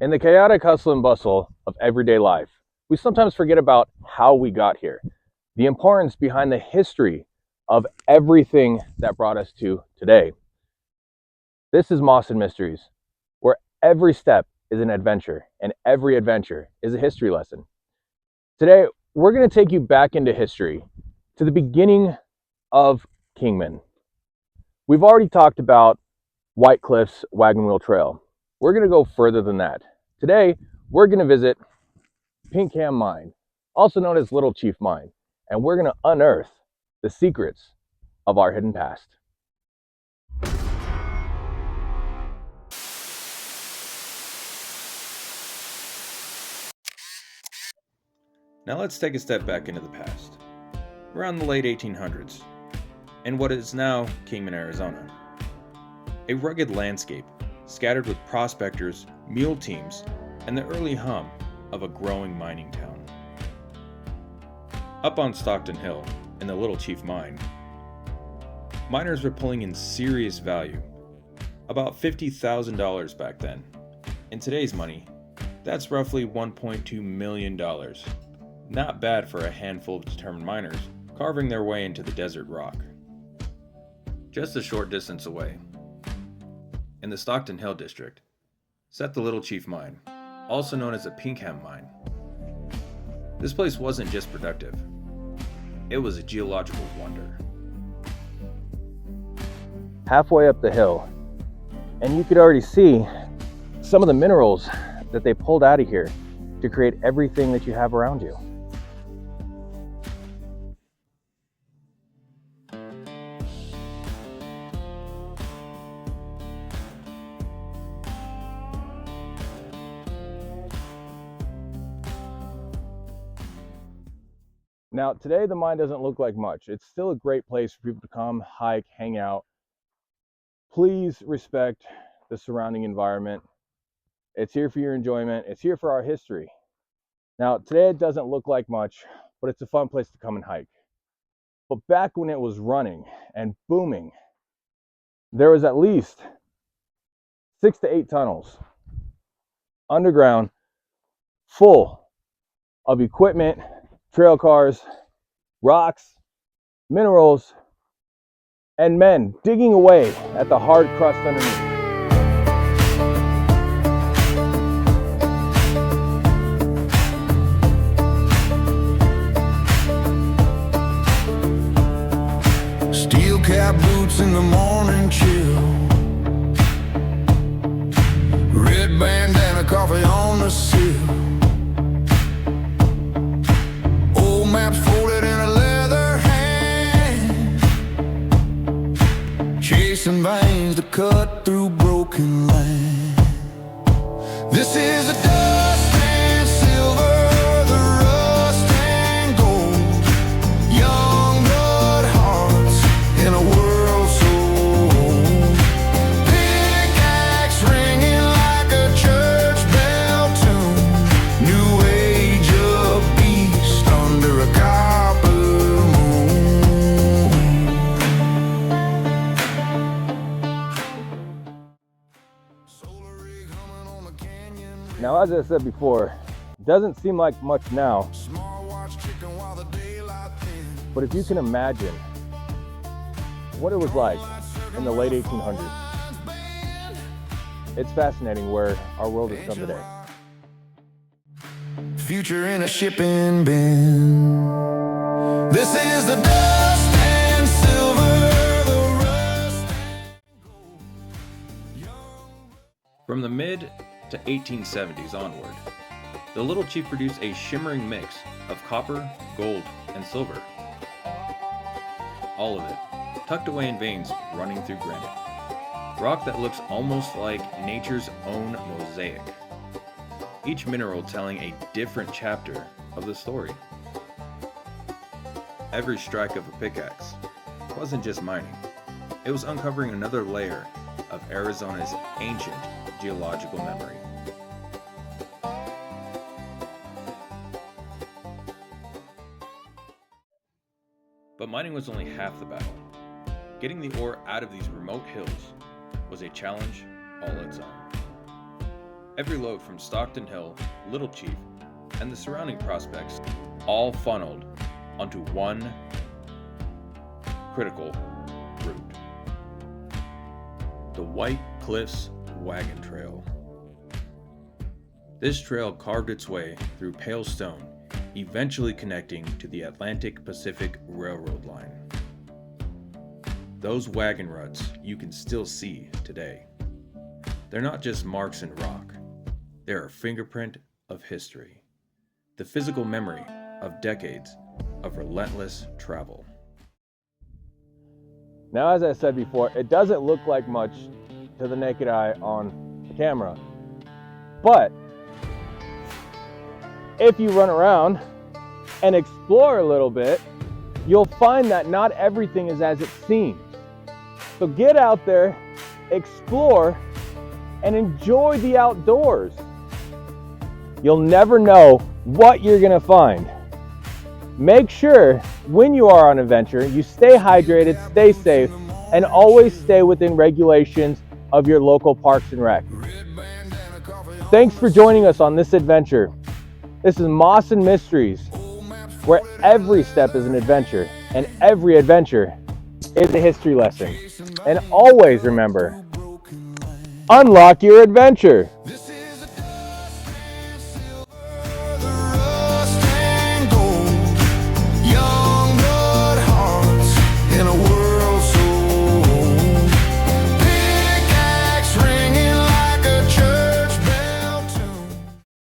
In the chaotic hustle and bustle of everyday life, we sometimes forget about how we got here, the importance behind the history of everything that brought us to today. This is Moss and Mysteries, where every step is an adventure and every adventure is a history lesson. Today, we're going to take you back into history to the beginning of Kingman. We've already talked about White Cliffs Wagon Wheel Trail. We're going to go further than that. Today, we're going to visit Pinkham Mine, also known as Little Chief Mine, and we're going to unearth the secrets of our hidden past. Now let's take a step back into the past, around the late 1800s, in what is now Kingman, Arizona. A rugged landscape scattered with prospectors, mule teams, and the early hum of a growing mining town. Up on Stockton Hill, in the Little Chief Mine, miners were pulling in serious value, about $50,000 back then. In today's money, that's roughly $1.2 million. Not bad for a handful of determined miners carving their way into the desert rock. Just a short distance away, in the Stockton Hill district, sat the Little Chief Mine, also known as the Pinkham Mine. This place wasn't just productive, it was a geological wonder. Halfway up the hill, and you could already see some of the minerals that they pulled out of here to create everything that you have around you. Now, today the mine doesn't look like much. It's still a great place for people to come, hike, hang out. Please respect the surrounding environment. It's here for your enjoyment. It's here for our history. Now, today it doesn't look like much, but it's a fun place to come and hike. But back when it was running and booming, there was at least 6 to 8 tunnels underground full of equipment, trail cars, rocks, minerals, and men digging away at the hard crust underneath. Steel cap boots in the morning chill, red bandana, coffee on the sill, maps folded in a leather hand, chasing veins to cut through broken land. This is the dust and silver, the rust and gold, young blood hearts in a world so old. Pickaxe ringing like a church bell tune, new age of beast under a copper moon. Now, as I said before, it doesn't seem like much now, but if you can imagine what it was like in the late 1800s, it's fascinating where our world has come today. Future in a shipping bin. This is the dust and silver, the rust and gold. From the mid to 1870s onward, the Little Chief produced a shimmering mix of copper, gold, and silver. All of it tucked away in veins running through granite, rock that looks almost like nature's own mosaic, each mineral telling a different chapter of the story. Every strike of a pickaxe wasn't just mining, it was uncovering another layer of Arizona's ancient geological memory. But mining was only half the battle. Getting the ore out of these remote hills was a challenge all its own. Every load from Stockton Hill, Little Chief, and the surrounding prospects all funneled onto one critical route: the White Cliffs Wagon Trail. This trail carved its way through pale stone, eventually connecting to the Atlantic Pacific Railroad line. Those wagon ruts you can still see today. They're not just marks in rock. They're a fingerprint of history, the physical memory of decades of relentless travel. Now, as I said before, it doesn't look like much to the naked eye on the camera, but if you run around and explore a little bit, you'll find that not everything is as it seems. So get out there, explore, and enjoy the outdoors. You'll never know what you're gonna find. Make sure when you are on an adventure, you stay hydrated, stay safe, and always stay within regulations of your local parks and rec. Thanks for joining us on this adventure. This is Moss and Mysteries, where every step is an adventure, and every adventure is a history lesson. And always remember, unlock your adventure.